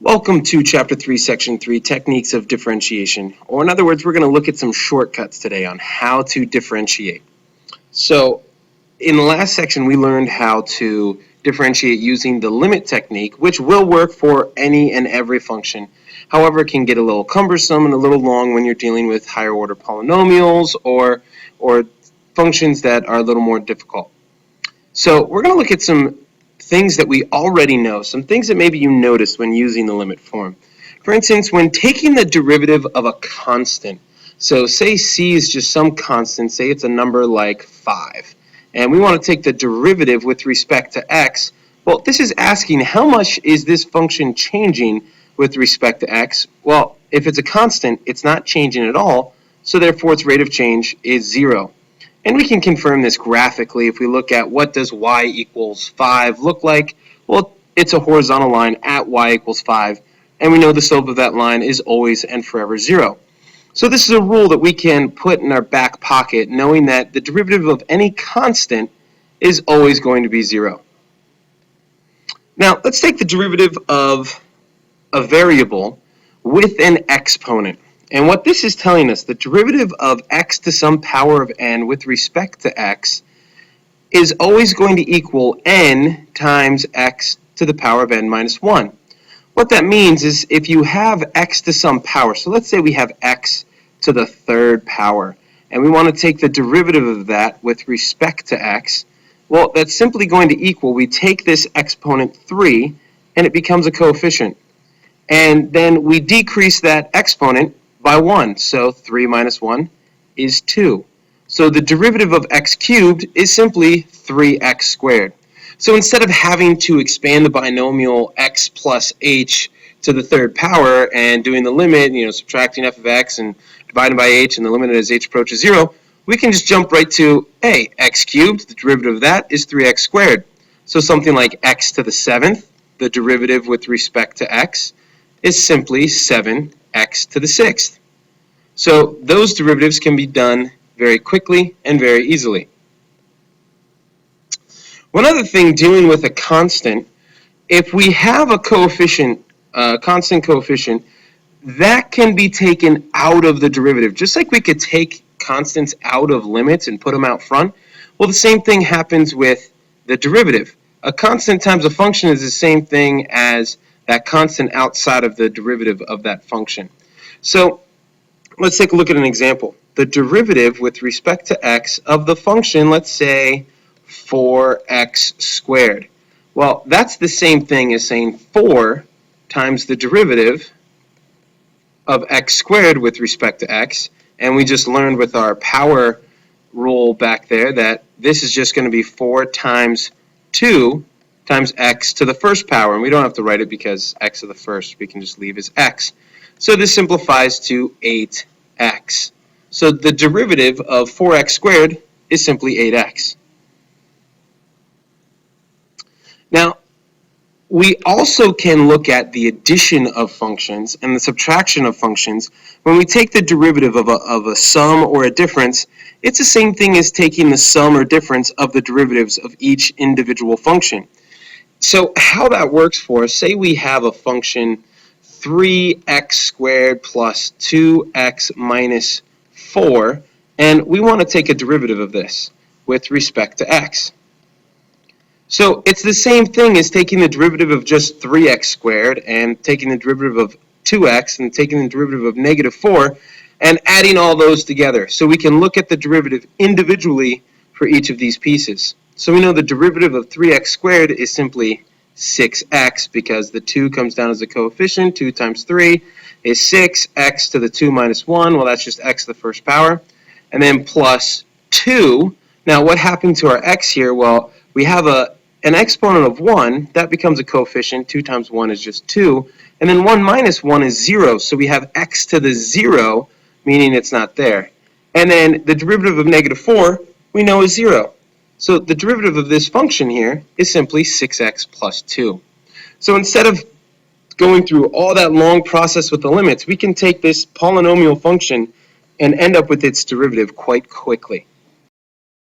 Welcome to Chapter 3, Section 3, Techniques of Differentiation. Or in other words, we're going to look at some shortcuts today on how to differentiate. So, in the last section, we learned how to differentiate using the limit technique, which will work for any and every function. However, it can get a little cumbersome and a little long when you're dealing with higher order polynomials or functions that are a little more difficult. So, we're going to look at some things that we already know, some things that maybe you noticed when using the limit form. For instance, when taking the derivative of a constant, so say c is just some constant, say it's a number like 5, and we want to take the derivative with respect to x, well, this is asking how much is this function changing with respect to x? Well, if it's a constant, it's not changing at all, so therefore its rate of change is 0. And we can confirm this graphically if we look at what does y equals 5 look like. Well, it's a horizontal line at y equals 5, and we know the slope of that line is always and forever 0. So this is a rule that we can put in our back pocket, knowing that the derivative of any constant is always going to be 0. Now, let's take the derivative of a variable with an exponent. And what this is telling us, the derivative of x to some power of n with respect to x is always going to equal n times x to the power of n minus 1. What that means is if you have x to some power, so let's say we have x to the third power, and we want to take the derivative of that with respect to x, well, that's simply going to equal, we take this exponent 3, and it becomes a coefficient. And then we decrease that exponent by 1, so 3 minus 1 is 2. So the derivative of x cubed is simply 3x squared. So instead of having to expand the binomial x plus h to the third power and doing the limit, subtracting f of x and dividing by h and the limit as h approaches 0, we can just jump right to x cubed, the derivative of that is 3x squared. So something like x to the 7th, the derivative with respect to x, is simply 7x to the 6th. So those derivatives can be done very quickly and very easily. One other thing dealing with a constant, if we have a coefficient, constant coefficient, that can be taken out of the derivative. Just like we could take constants out of limits and put them out front, well, the same thing happens with the derivative. A constant times a function is the same thing as that constant outside of the derivative of that function. So let's take a look at an example. The derivative with respect to x of the function, let's say 4x squared. Well, that's the same thing as saying 4 times the derivative of x squared with respect to x. And we just learned with our power rule back there that this is just going to be 4 times 2 times x to the first power. And we don't have to write it because x to the first we can just leave as x. So this simplifies to 8x. So the derivative of 4x squared is simply 8x. Now, we also can look at the addition of functions and the subtraction of functions. When we take the derivative of a sum or a difference, it's the same thing as taking the sum or difference of the derivatives of each individual function. So how that works for us, say we have a function 3x squared plus 2x minus 4, and we want to take a derivative of this with respect to x. So it's the same thing as taking the derivative of just 3x squared and taking the derivative of 2x and taking the derivative of negative 4 and adding all those together. So we can look at the derivative individually for each of these pieces. So we know the derivative of 3x squared is simply 6x because the 2 comes down as a coefficient. 2 times 3 is 6. X to the 2 minus 1, well, that's just x to the first power. And then plus 2. Now, what happened to our x here? Well, we have an exponent of 1. That becomes a coefficient. 2 times 1 is just 2. And then 1 minus 1 is 0. So we have x to the 0, meaning it's not there. And then the derivative of negative 4 we know is 0. So the derivative of this function here is simply 6x plus 2. So instead of going through all that long process with the limits, we can take this polynomial function and end up with its derivative quite quickly.